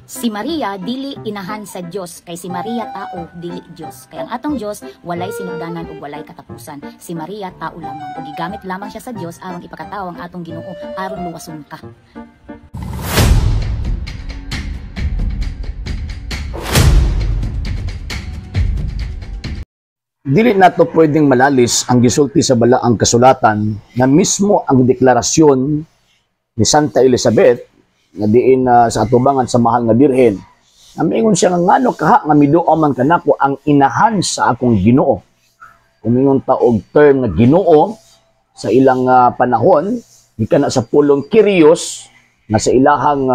Si Maria dili inahan sa Dios, kay si Maria tao dili Dios. Kay ang atong Dios walay sinugdanan ug walay katapusan. Si Maria tao lamang ug gigamit lamang siya sa Dios aron ipakatawo ang atong Ginoo aron luwason ka. Dili nato pwedeng malalis ang gisulti sa balaang kasulatan na mismo ang deklarasyon ni Santa Elizabeth nga diin sa atubangan sa mahal nga birhen. Namingon siya nga ngano kaha nga miduo man kanako ang inahan sa akong Ginoo. Kumingon ta og term nga Ginoo sa ilang panahon gikan na sa pulong Kyrios nga sa ilahang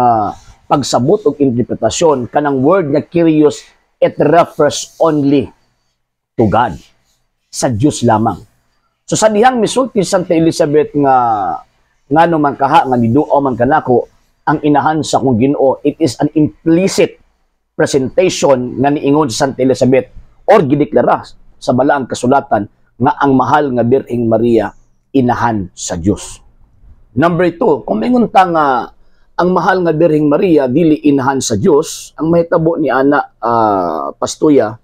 pagsabot og interpretasyon kanang word nga Kyrios it refers only to God, sa Diyos lamang. So sa dihang misulti Santa Elizabeth nga ngano man kaha nga miduo man kanako ang inahan sa akong Ginoo, it is an implicit presentation nga niingon sa Santa Elizabeth or gideklara sa balaang kasulatan nga ang mahal nga Birheng Maria inahan sa Dios. Number 2, kung mingon ta nga ang mahal nga Birheng Maria dili inahan sa Dios, ang mahitabo ni ana Pastuya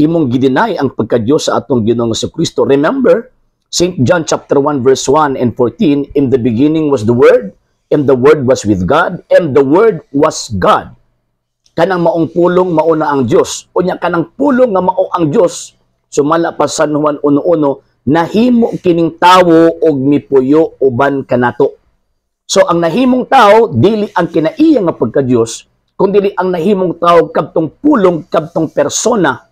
imong gidinay ang pagka-Dios sa atong Ginoong Jesucristo. Remember St. John chapter 1 verse 1 and 14, in the beginning was the Word, and the Word was with God, and the Word was God. Kanang maong pulong mauna ang Dios. Unya kanang pulong nga mao ang Dios, sumala pa San Juan 1:1, nahimo kining tawo og mipuyo uban kanato. So ang nahimong tao dili ang kinaiya nga pagka-Dios, kundi ang nahimong tao kadtong pulong kadtong persona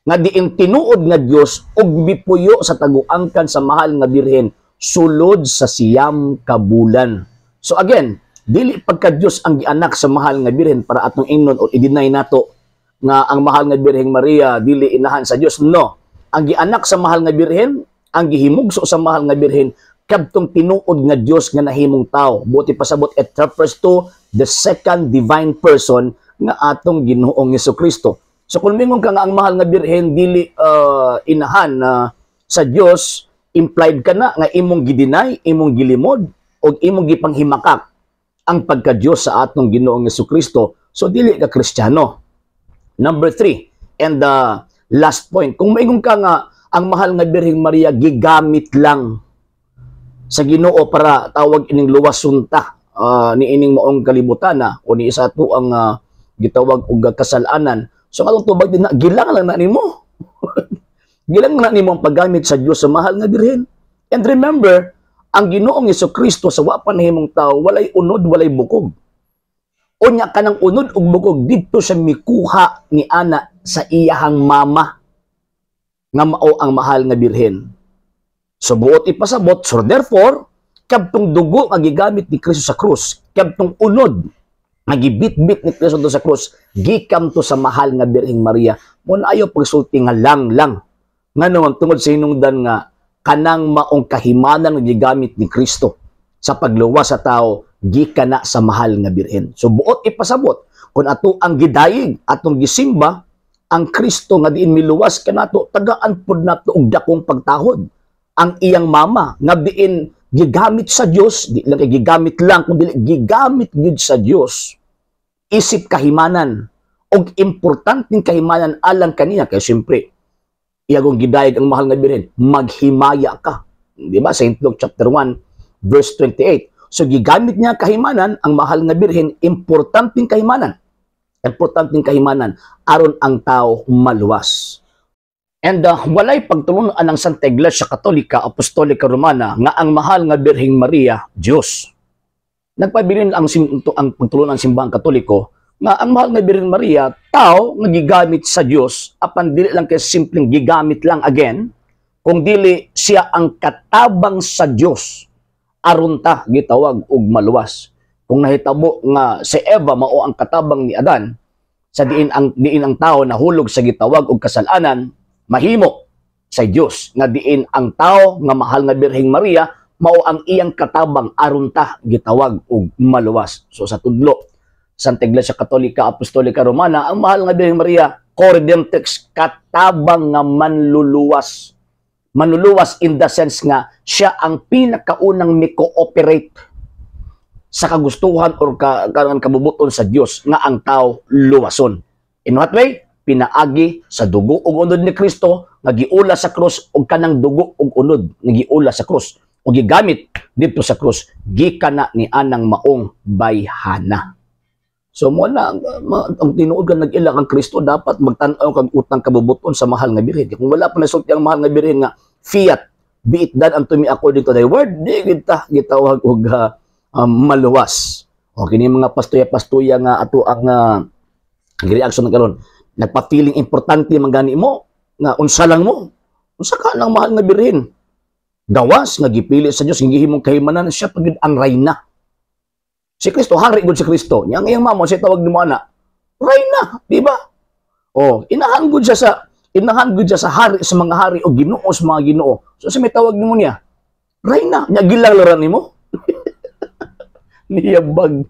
nga diin tinuod nga Dios og mipuyo sa taguangkan sa mahal nga birhen sulod sa siyam ka bulan. So again, dili pagka-Dios ang gianak sa mahal nga birhen para atong ingnon o i-deny nato nga ang mahal nga Birheng Maria dili inahan sa Dios. No. Ang gianak sa mahal nga birhen, ang gihimugso sa mahal nga birhen kadtong tinuod nga Dios nga nahimong tao. Buti pasabot it refers to the second divine person nga atong Ginoong Jesucristo. So kung mingon ka nga ang mahal nga birhen dili inahan sa Dios, implied ka na nga imong gidinay, imong gilimod, o imong gipanghimakak ang pagka-Diyos sa atong Ginoong Jesucristo. So, dili ka Kristiyano. Number 3, and the last point, kung maingon ka nga ang mahal nga Birheng Maria gigamit lang sa Ginoo para tawag ining luwasunta ni ining maong kalibutan o ni isa to ang gitawag og kasalanan. So, katong tubag din na, gilang lang na nimo. Gilang na nimo ang paggamit sa Dios sa mahal nga birhen. And remember, ang Ginoong Jesucristo sa wa pa nahimong tao walay unod, walay bukog. Unya kanang unod ug bukog didto siya mikuha ni ana sa iyahang mama nga mao ang mahal nga birhen. So buot ipasabot, so therefore, kadtong dugo nga gigamit ni Kristo sa krus, kadtong unod nga gibit-bit ni Kristo sa krus, gikan to sa mahal nga Birheng Maria. Mo na ayo pagsulti nga lang nga naman tungod sa hinungdan nga kanang maong kahimanan nga gigamit ni Kristo sa pagluwas sa tao gikan na sa mahal nga birhen. So buot ipasabot kun ato ang gidayeg atong gisimba ang Kristo nga diin miluwas kanato tagaan pud nato og dakong pagtahod. Ang iyang mama nga diin gigamit sa Dios, di lang gigamit lang kundi gigamit gid sa Dios. Isip kahimanan og importanteng kahimanan alang kaniya kay siyempre iyagong gidayeg ang mahal nga birhen, maghimaya ka. Di ba? St. Luke chapter 1, verse 28. So, gigamit niya kahimanan, ang mahal nga birhen, importanteng kahimanan. Importanteng kahimanan, aron ang tao maluwas. And walay pagtulunan ng Santa Iglesia Katolika, Apostolika Romana, nga ang mahal nga Birheng Maria, Diyos. Nagpabilin ang pagtulunan ng simbahang Katoliko, nga ang mahal nga Birheng Maria, tao nga gigamit sa Dios, apan dili lang kay simpleng gigamit lang again, kung dili siya ang katabang sa Dios aron ta gitawag og maluwas. Kung nahitabo nga si Eva mao ang katabang ni Adan, sa diin ang tao nahulog sa gitawag og kasalanan, mahimo sa Dios nga diin ang tao nga mahal nga Birheng Maria mao ang iyang katabang aron ta gitawag og maluwas. So sa tudlo Santa Iglesia Katolika, Apostolika Romana, ang mahal nga Birheng Maria, co-redemptrix, katabang nga manluluwas. Manluluwas in the sense nga, siya ang pinakaunang mi-cooperate sa kagustuhan or kabubuton sa Dios nga ang tao luwason. In what way? Pinaagi sa dugo ug unod ni Kristo nga giula sa krus ug kanang dugo ug unod nga giula sa krus ug gigamit dito sa krus gikan na ni anang maong bayhana. So mo na ang tinuod ka nag-ila kang Kristo dapat magtan-aw kag utang kabubuton sa mahal nga birhen. Kung wala pa nasulti ang mahal nga birhen nga fiat be it done unto me according to thy word, di kita gitawag og maluwas. O kini mga pastoya-pastoya nga ato ang reaction karon. Nagpa-feeling importante man gani mo nga unsa lang mo. Unsa ka nang mahal nga birhen? Gawas nga gipili sa Dios gihimong kahimanan siya pagid ang reyna. Si Kristo, hari gud si Kristo. Yang iyang mamo si tawag nimo ana. Reyna, di ba? Oh, inahan gud siya sa hari sa mga hari o Ginoo sa mga Ginoo. So sa may tawag nimo niya, Reyna, nya gilang laran nimo. Niyabag.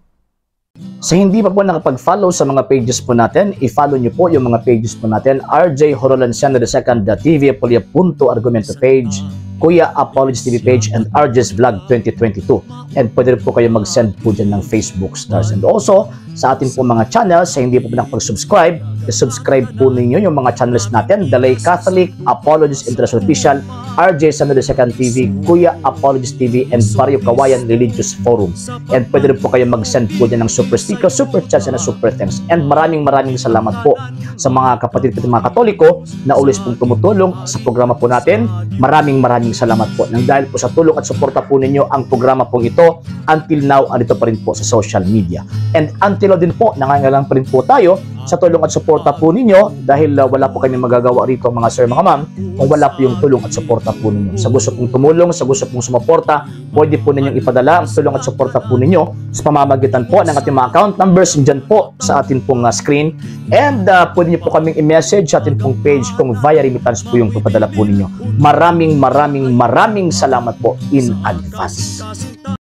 Sa hindi pa po nakapag-follow sa mga pages po natin, i-follow niyo po yung mga pages po natin. RJ Horolanciano II TV, Apolia Punto Argumento page, Kuya Apologist TV page, and RJ's Vlog 2022. And pwede rin po kayo mag-send po dyan ng Facebook stars. And also, sa atin po mga channels, sa hindi po nakapag-subscribe, i-subscribe po ninyo yung mga channels natin, Dalay Catholic, Apologist International Official, RJ Sano II TV, Kuya Apologist TV, and Barrio Kawayan Religious Forum. And pwede rin po kayo mag-send po dyan ng super sticker, super chats, and super thanks. And maraming salamat po sa mga kapatid at mga Katoliko na always pong tumutulong sa programa po natin. Maraming salamat po. Nang dahil po sa tulong at suporta po ninyo, ang programa pong ito, until now, andito pa rin po sa social media. And until now din po, nangangailangan pa rin po tayo sa tulong at suporta po ninyo dahil wala po kami magagawa rito mga sir, mga ma'am, kung wala po yung tulong at suporta po ninyo. Sa gusto pong tumulong, sa gusto pong sumuporta, pwede po ninyong ipadala ang tulong at suporta po ninyo sa pamamagitan po ng ating mga account numbers dyan po sa ating pong screen. And pwede nyo po kaming i-message sa ating pong page kung via remittance po yung ipadala po ninyo. Maraming salamat po in advance.